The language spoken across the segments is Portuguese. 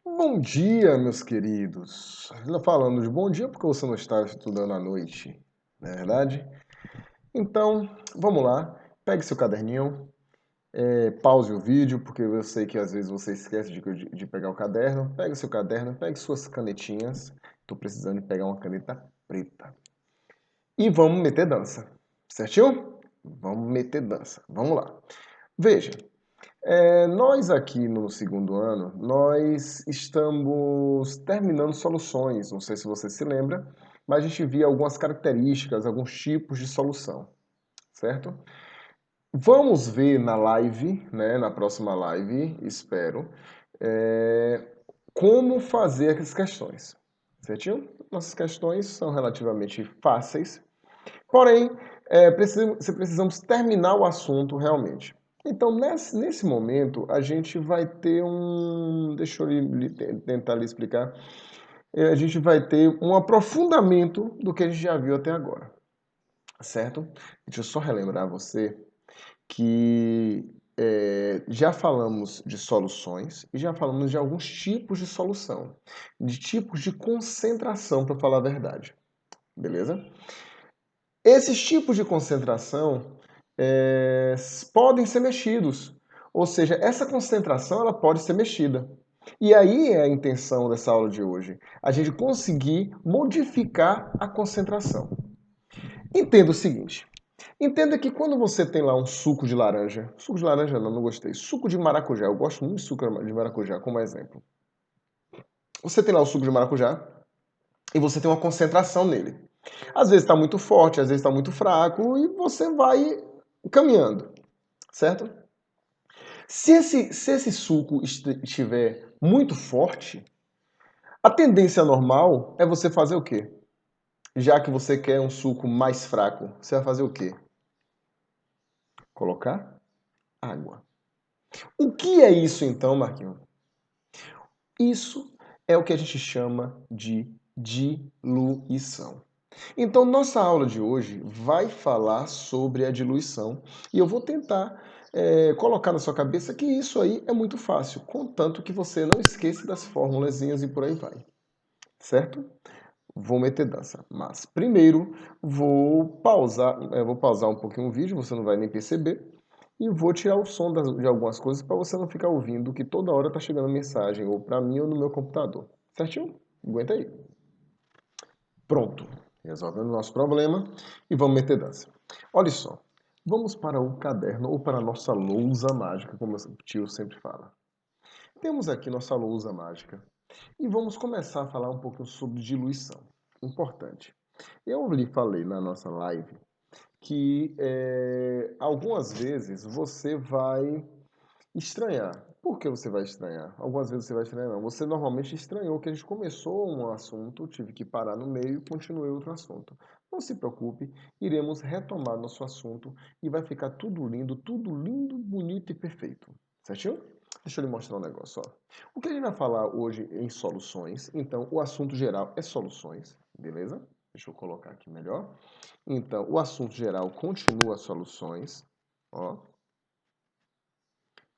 Bom dia, meus queridos. Falando de bom dia porque você não está estudando à noite, não é verdade? Então, vamos lá. Pegue seu caderninho, pause o vídeo, porque eu sei que às vezes você esquece de pegar o caderno. Pegue seu caderno, pegue suas canetinhas. Estou precisando de pegar uma caneta preta. E vamos meter dança, certinho? Vamos meter dança. Vamos lá. Veja, nós aqui no segundo ano, nós estamos terminando soluções. Não sei se você se lembra, mas a gente via algumas características, alguns tipos de solução, certo? Vamos ver na live, né, na próxima live, espero, é, como fazer essas questões, certinho? Nossas questões são relativamente fáceis, porém, precisamos terminar o assunto realmente. Então, nesse momento, a gente vai ter um. Deixa eu tentar lhe explicar. A gente vai ter um aprofundamento do que a gente já viu até agora, certo? Deixa eu só relembrar você que já falamos de soluções e já falamos de alguns tipos de solução, de tipos de concentração, para falar a verdade, beleza? Esses tipos de concentração é, podem ser mexidos, ou seja, essa concentração ela pode ser mexida. E aí é a intenção dessa aula de hoje, a gente conseguir modificar a concentração. Entenda o seguinte, entenda que quando você tem lá um suco de laranja não gostei, suco de maracujá, eu gosto muito de suco de maracujá como exemplo. Você tem lá o suco de maracujá e você tem uma concentração nele. Às vezes está muito forte, às vezes está muito fraco e você vai caminhando, certo? Se esse suco estiver muito forte, a tendência normal é você fazer o quê? Já que você quer um suco mais fraco, você vai fazer o quê? Colocar água. O que é isso então, Marquinhos? Isso é o que a gente chama de diluição. Então, nossa aula de hoje vai falar sobre a diluição e eu vou tentar colocar na sua cabeça que isso aí é muito fácil, contanto que você não esqueça das formulazinhas e por aí vai, certo? Vou meter dança, mas primeiro vou pausar um pouquinho o vídeo, você não vai nem perceber, e vou tirar o som de algumas coisas para você não ficar ouvindo que toda hora tá chegando mensagem, ou para mim ou no meu computador, certinho? Aguenta aí. Pronto, resolvendo o nosso problema e vamos meter dança. Olha só, vamos para o caderno ou para a nossa lousa mágica, como o tio sempre fala. Temos aqui nossa lousa mágica e vamos começar a falar um pouquinho sobre diluição. Importante. Eu lhe falei na nossa live que algumas vezes você vai estranhar. Por que você vai estranhar? Algumas vezes você vai estranhar, não. Você normalmente estranhou que a gente começou um assunto, tive que parar no meio e continuei outro assunto. Não se preocupe, iremos retomar nosso assunto e vai ficar tudo lindo, bonito e perfeito. Certinho? Deixa eu lhe mostrar um negócio, ó. O que a gente vai falar hoje em soluções, então o assunto geral é soluções, beleza? Deixa eu colocar aqui melhor. Então, o assunto geral continua soluções, ó.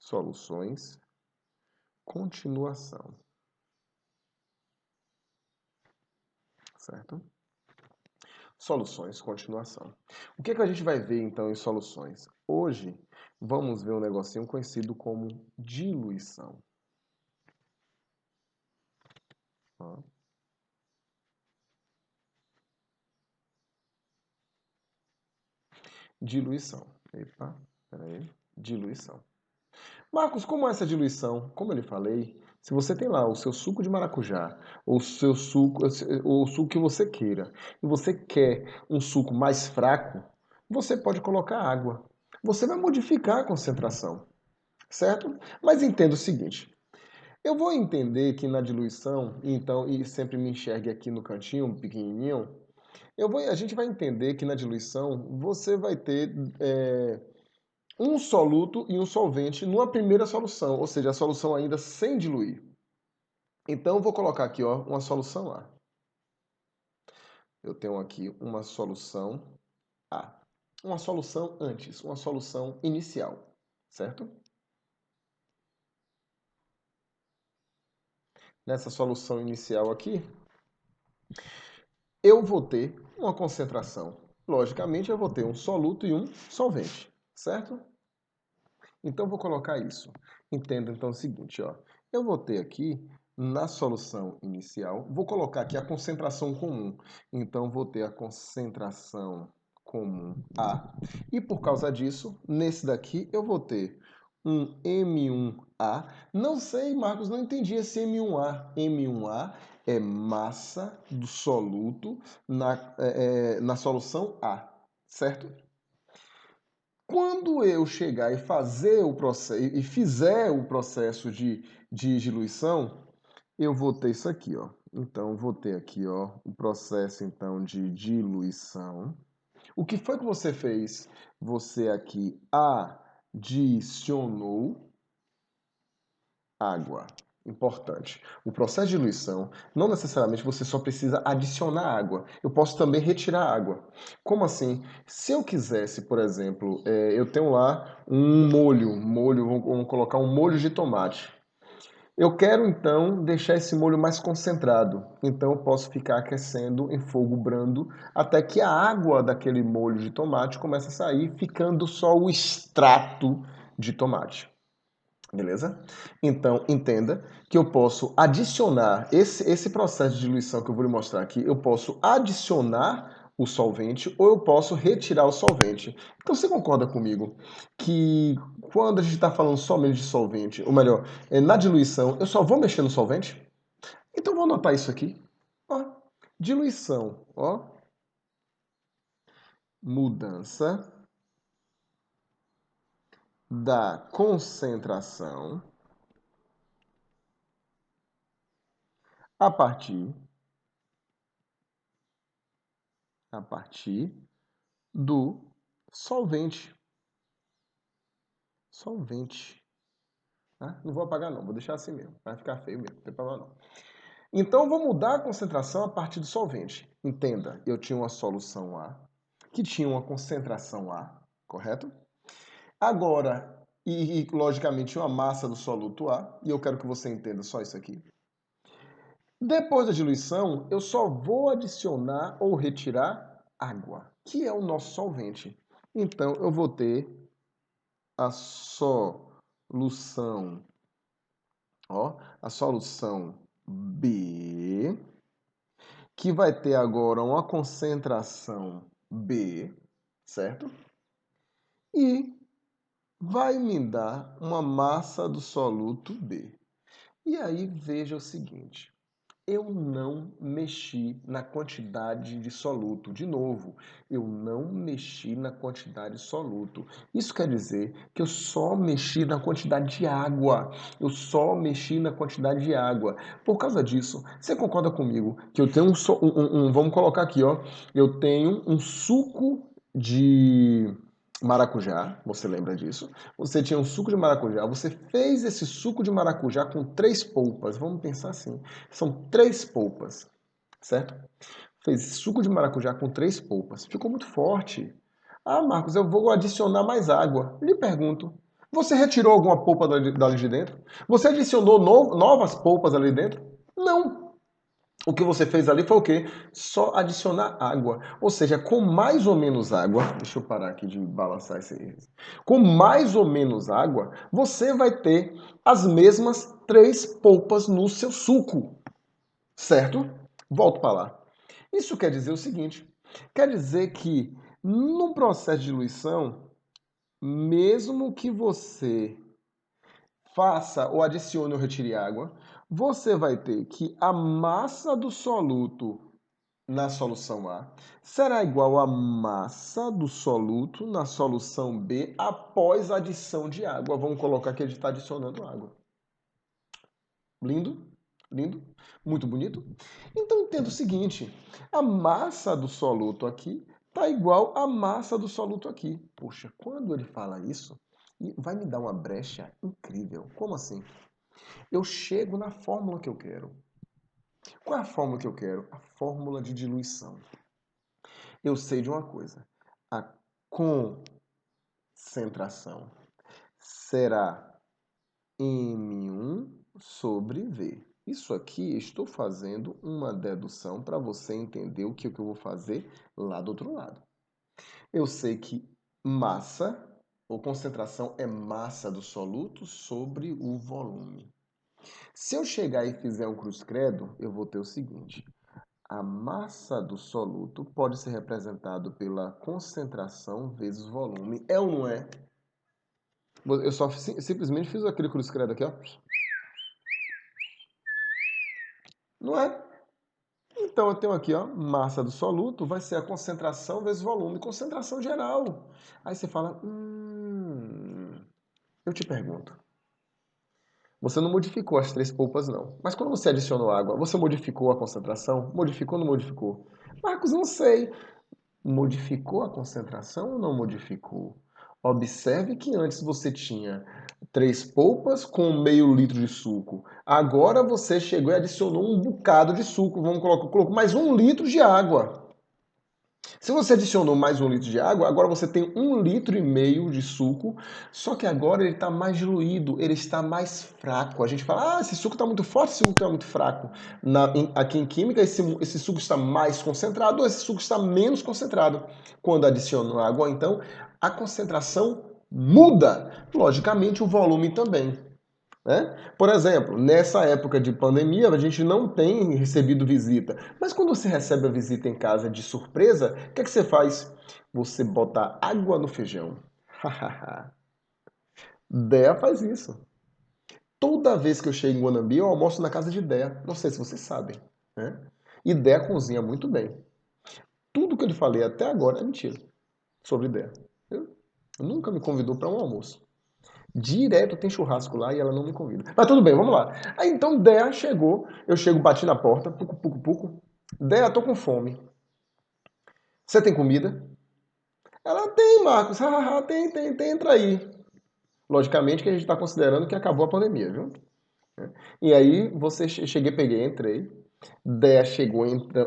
Soluções, continuação, certo? Soluções, continuação. O que é que a gente vai ver então em soluções? Hoje vamos ver um negocinho conhecido como diluição. Ó. Diluição. Epa, peraí. Diluição. Marcos, como é essa diluição? Como eu lhe falei, se você tem lá o seu suco de maracujá, ou o seu suco, ou o suco que você queira, e você quer um suco mais fraco, você pode colocar água. Você vai modificar a concentração, certo? Mas entenda o seguinte, eu vou entender que na diluição, então, e sempre me enxergue aqui no cantinho, pequenininho, a gente vai entender que na diluição você vai ter um soluto e um solvente numa primeira solução, ou seja, a solução ainda sem diluir. Então, eu vou colocar aqui ó, uma solução A. Eu tenho aqui uma solução A. Uma solução antes, uma solução inicial, certo? nessa solução inicial aqui, eu vou ter uma concentração. Logicamente, eu vou ter um soluto e um solvente, certo? Então, eu vou colocar isso. Entenda, então, o seguinte, ó. Eu vou ter aqui, na solução inicial, vou colocar aqui a concentração comum. Então, vou ter a concentração comum A. E, por causa disso, nesse daqui, eu vou ter um M1A. Não sei, Marcos, não entendi esse M1A. M1A é massa do soluto na solução A, certo? Quando eu chegar e fazer o processo e fizer o processo de diluição, eu vou ter isso aqui, ó. Então, vou ter aqui, ó, o processo então de diluição. O que foi que você fez? Você aqui adicionou água. Importante. O processo de diluição, não necessariamente você só precisa adicionar água. Eu posso também retirar água. Como assim? Se eu quisesse, por exemplo, eu tenho lá um molho, vamos colocar um molho de tomate. Eu quero então deixar esse molho mais concentrado. Então eu posso ficar aquecendo em fogo brando até que a água daquele molho de tomate comece a sair, ficando só o extrato de tomate. Beleza? Então, entenda que eu posso adicionar esse processo de diluição que eu vou lhe mostrar aqui, eu posso adicionar o solvente ou eu posso retirar o solvente. Então, você concorda comigo que quando a gente está falando somente de solvente, ou melhor, na diluição, eu só vou mexer no solvente? Então, vou anotar isso aqui. Ó, diluição, ó, mudança da concentração a partir do solvente. Solvente. Tá? Não vou apagar não, vou deixar assim mesmo. Vai ficar feio mesmo, não tem problema não. Então, vou mudar a concentração a partir do solvente. Entenda, eu tinha uma solução A, que tinha uma concentração A, correto? Agora, logicamente uma massa do soluto A, e eu quero que você entenda só isso aqui. Depois da diluição, eu só vou adicionar ou retirar água, que é o nosso solvente. Então, eu vou ter a solução, ó, a solução B, que vai ter agora uma concentração B, certo? E vai me dar uma massa do soluto B. E aí veja o seguinte, eu não mexi na quantidade de soluto. De novo, eu não mexi na quantidade de soluto. Isso quer dizer que eu só mexi na quantidade de água. Eu só mexi na quantidade de água. Por causa disso, você concorda comigo que eu tenho vamos colocar aqui, ó. Eu tenho um suco de maracujá, você lembra disso? Você tinha um suco de maracujá, você fez esse suco de maracujá com 3 polpas. Vamos pensar assim. São 3 polpas, certo? Fez suco de maracujá com 3 polpas. Ficou muito forte. Ah, Marcos, eu vou adicionar mais água. Lhe pergunto, você retirou alguma polpa dali de dentro? Você adicionou novas polpas ali dentro? Não. O que você fez ali foi o quê? Só adicionar água. Ou seja, com mais ou menos água, deixa eu parar aqui de balançar esse aí. Com mais ou menos água, você vai ter as mesmas 3 polpas no seu suco. Certo? Volto para lá. Isso quer dizer o seguinte: quer dizer que no processo de diluição, mesmo que você faça ou adicione ou retire água, você vai ter que a massa do soluto na solução A será igual à massa do soluto na solução B após a adição de água. Vamos colocar que a gente está adicionando água. Lindo? Lindo? Muito bonito? Então entenda o seguinte, a massa do soluto aqui está igual à massa do soluto aqui. Poxa, quando ele fala isso, vai me dar uma brecha incrível. Como assim? Eu chego na fórmula que eu quero. Qual é a fórmula que eu quero? A fórmula de diluição. Eu sei de uma coisa. A concentração será M1 sobre V. Isso aqui, estou fazendo uma dedução para você entender o que eu vou fazer lá do outro lado. Eu sei que massa, ou concentração, é massa do soluto sobre o volume. Se eu chegar e fizer um cruz-credo, eu vou ter o seguinte. A massa do soluto pode ser representado pela concentração vezes volume. É ou não é? Eu só simplesmente fiz aquele cruz-credo aqui, ó. Não é? Então eu tenho aqui, ó, massa do soluto vai ser a concentração vezes volume, concentração geral. Aí você fala, eu te pergunto. Você não modificou as 3 polpas, não. Mas quando você adicionou água, você modificou a concentração? Modificou ou não modificou? Marcos, não sei. Modificou a concentração ou não modificou? Observe que antes você tinha 3 polpas com meio litro de suco. Agora você chegou e adicionou um bocado de suco. Vamos colocar, colocou mais 1 litro de água. Se você adicionou mais 1 litro de água, agora você tem 1,5 litro de suco, só que agora ele está mais diluído, ele está mais fraco. A gente fala, esse suco está muito forte, esse suco está muito fraco. Aqui em química, esse suco está mais concentrado ou esse suco está menos concentrado. Quando adiciona água, então, a concentração muda. Logicamente, o volume também. Né? Por exemplo, nessa época de pandemia, a gente não tem recebido visita. Mas quando você recebe a visita em casa de surpresa, o que é que você faz? Você bota água no feijão. Dea faz isso. Toda vez que eu chego em Guanambi, eu almoço na casa de Dea. Não sei se vocês sabem. Né? E Dea cozinha muito bem. Tudo que eu lhe falei até agora é mentira sobre Dea. Eu nunca me convidou para um almoço. Direto tem churrasco lá e ela não me convida. Mas tudo bem, vamos lá. Aí então Dea chegou, eu chego, bati na porta, pucu, pucu, pucu. Dea, tô com fome. Você tem comida? Ela tem, Marcos. Hahaha, tem, entra aí. Logicamente que a gente está considerando que acabou a pandemia, viu? E aí você cheguei, peguei, entrei. Dea chegou,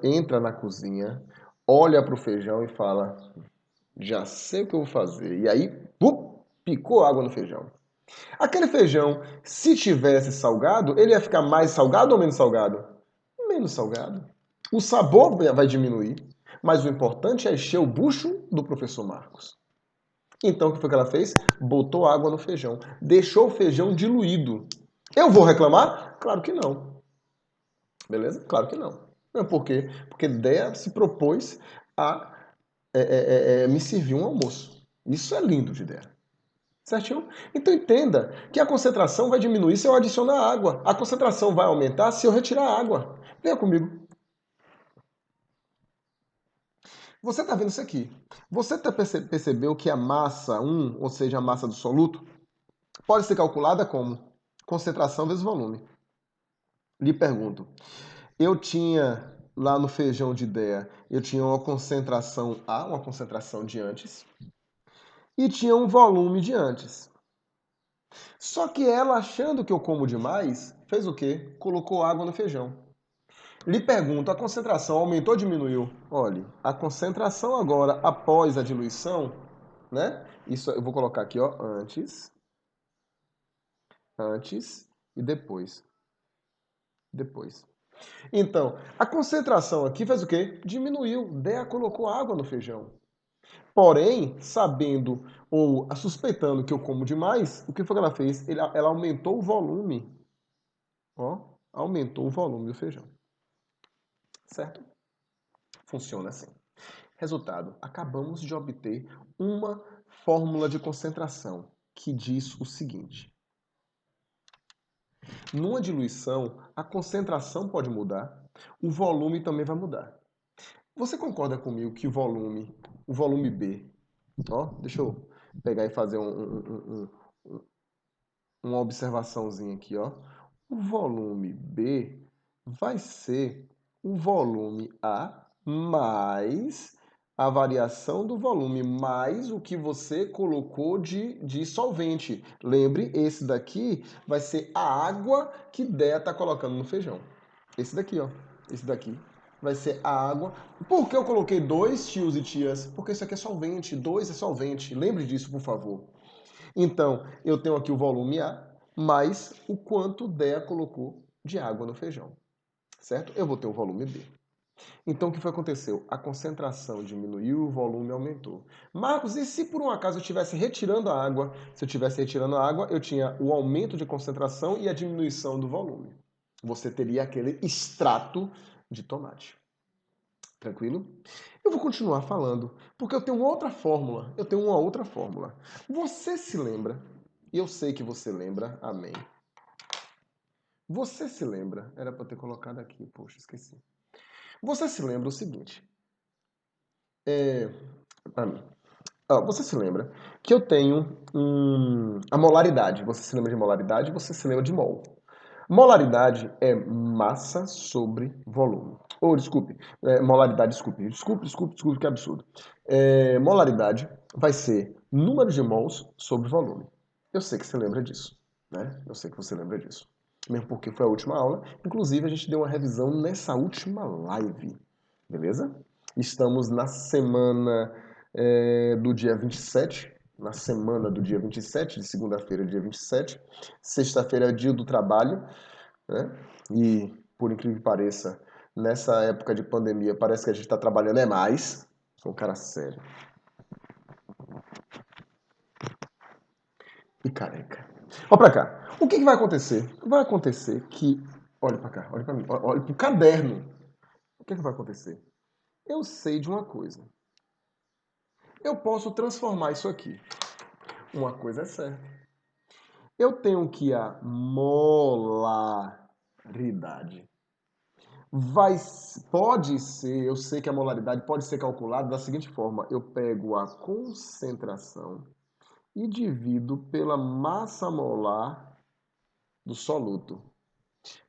entra na cozinha, olha pro feijão e fala: já sei o que eu vou fazer. E aí, picou água no feijão. Aquele feijão, se tivesse salgado, ele ia ficar mais salgado ou menos salgado? Menos salgado. O sabor vai diminuir, mas o importante é encher o bucho do professor Marcos. Então, o que foi que ela fez? Botou água no feijão. Deixou o feijão diluído. Eu vou reclamar? Claro que não. Beleza? Claro que não. Por quê? Porque Dea se propôs a me servir um almoço. Isso é lindo de Dea. Certinho? Então entenda que a concentração vai diminuir se eu adicionar água. A concentração vai aumentar se eu retirar água. Venha comigo. Você está vendo isso aqui. Você percebeu que a massa 1, ou seja, a massa do soluto, pode ser calculada como concentração vezes volume. Lhe pergunto, eu tinha lá no feijão de Dea, eu tinha uma concentração A, uma concentração de antes, e tinha um volume de antes. Só que ela, achando que eu como demais, fez o quê? Colocou água no feijão. Lhe pergunto, a concentração aumentou ou diminuiu? Olhe, a concentração agora, após a diluição, né? Isso eu vou colocar aqui, ó, antes e depois. Depois. Então, a concentração aqui fez o quê? Diminuiu. Dea colocou água no feijão. Porém, sabendo ou suspeitando que eu como demais, o que foi que ela fez? Ela aumentou o volume. Ó, aumentou o volume do feijão. Certo? Funciona assim. Resultado, acabamos de obter uma fórmula de concentração que diz o seguinte. Numa diluição, a concentração pode mudar, o volume também vai mudar. Você concorda comigo que o volume B, ó, deixa eu pegar e fazer uma observaçãozinha aqui, ó. O volume B vai ser o volume A mais a variação do volume mais o que você colocou de solvente. Lembre, esse daqui vai ser a água que Dea está colocando no feijão. Esse daqui, ó. Esse daqui vai ser a água. Por que eu coloquei 2 tios e tias? Porque isso aqui é solvente, 2 é solvente. Lembre disso, por favor. Então, eu tenho aqui o volume A, mais o quanto Dea colocou de água no feijão, certo? Eu vou ter o volume B. Então, o que foi que aconteceu? A concentração diminuiu e o volume aumentou. Marcos, e se por um acaso eu estivesse retirando a água? Se eu estivesse retirando a água, eu tinha o aumento de concentração e a diminuição do volume. Você teria aquele extrato de tomate. Tranquilo? Eu vou continuar falando, porque eu tenho outra fórmula. Eu tenho uma outra fórmula. Você se lembra, e eu sei que você lembra, amém. Você se lembra, era para ter colocado aqui, poxa, esqueci. Você se lembra o seguinte, você se lembra que eu tenho a molaridade. Você se lembra de molaridade, você se lembra de mol. Molaridade é massa sobre volume. Molaridade, desculpe, que absurdo. Molaridade vai ser número de mols sobre volume. Eu sei que você lembra disso, né? Eu sei que você lembra disso. Mesmo porque foi a última aula. Inclusive, a gente deu uma revisão nessa última live. Beleza? Estamos na semana do dia 27. Na semana do dia 27, de segunda-feira, dia 27. Sexta-feira é dia do trabalho, né? E, por incrível que pareça, nessa época de pandemia, parece que a gente está trabalhando mais. Sou um cara sério. E careca. Olha pra cá. O que vai acontecer? Vai acontecer que... Olha pra cá, olha pra mim. Olha pro caderno. O que vai acontecer? Eu sei de uma coisa. Eu posso transformar isso aqui. Uma coisa é certa. Eu tenho que a molaridade pode ser, eu sei que a molaridade pode ser calculada da seguinte forma. Eu pego a concentração e divido pela massa molar do soluto.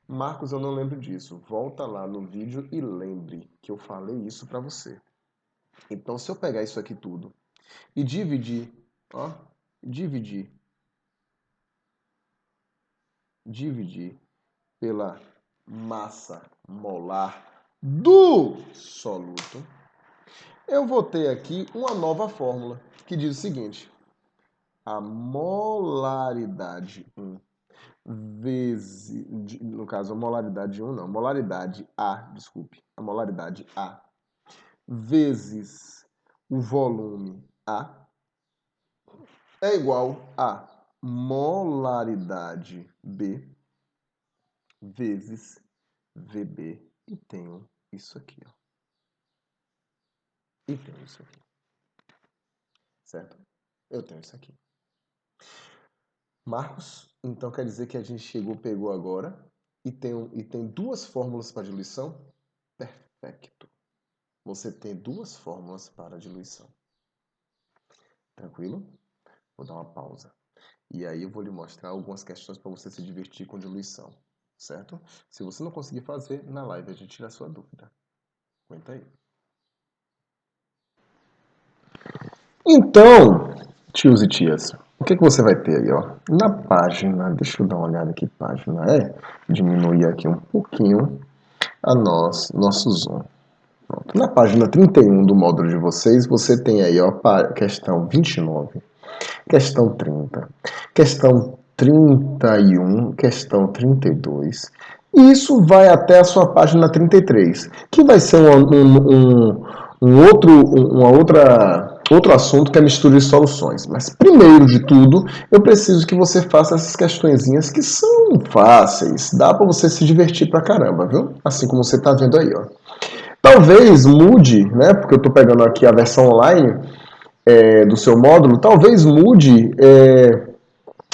Marcos, eu não lembro disso. Volta lá no vídeo e lembre que eu falei isso para você. Então, se eu pegar isso aqui tudo e dividir pela massa molar do soluto, eu vou ter aqui uma nova fórmula que diz o seguinte: a molaridade 1 vezes, no caso, a molaridade 1 não, molaridade A, desculpe, a molaridade A vezes o volume A é igual a molaridade B vezes VB. E tenho isso aqui, ó. E tenho isso aqui. Certo? Eu tenho isso aqui. Marcos, então quer dizer que a gente pegou agora e tem duas fórmulas para diluição? Perfeito. Você tem duas fórmulas para diluição. Tranquilo? Vou dar uma pausa. E aí eu vou lhe mostrar algumas questões para você se divertir com diluição. Certo? Se você não conseguir fazer, na live a gente tira a sua dúvida. Aguenta aí. Então, tios e tias, o que você vai ter aí, ó? Na página, deixa eu dar uma olhada aqui, página diminuir aqui um pouquinho nosso zoom. Pronto. Na página 31 do módulo de vocês, você tem aí, ó, questão 29, questão 30, questão 31, questão 32. E isso vai até a sua página 33, que vai ser outro assunto que é mistura de soluções. Mas primeiro de tudo, eu preciso que você faça essas questõezinhas que são fáceis. Dá para você se divertir pra caramba, viu? Assim como você tá vendo aí, ó. Talvez mude, né? Porque eu estou pegando aqui a versão online do seu módulo. Talvez mude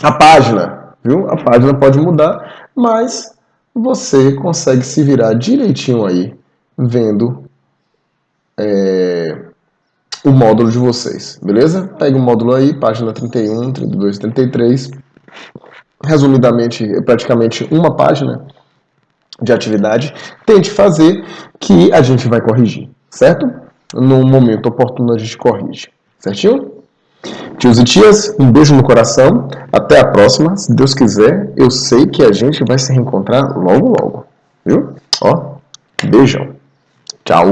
a página, viu? A página pode mudar, mas você consegue se virar direitinho aí, vendo o módulo de vocês, beleza? Pega o módulo aí, página 31, 32, 33. Resumidamente, é praticamente uma página de atividade. Tente fazer que a gente vai corrigir, certo? No momento oportuno a gente corrige, certinho? Tios e tias, um beijo no coração. Até a próxima. Se Deus quiser, eu sei que a gente vai se reencontrar logo, logo. Viu? Ó, beijão. Tchau!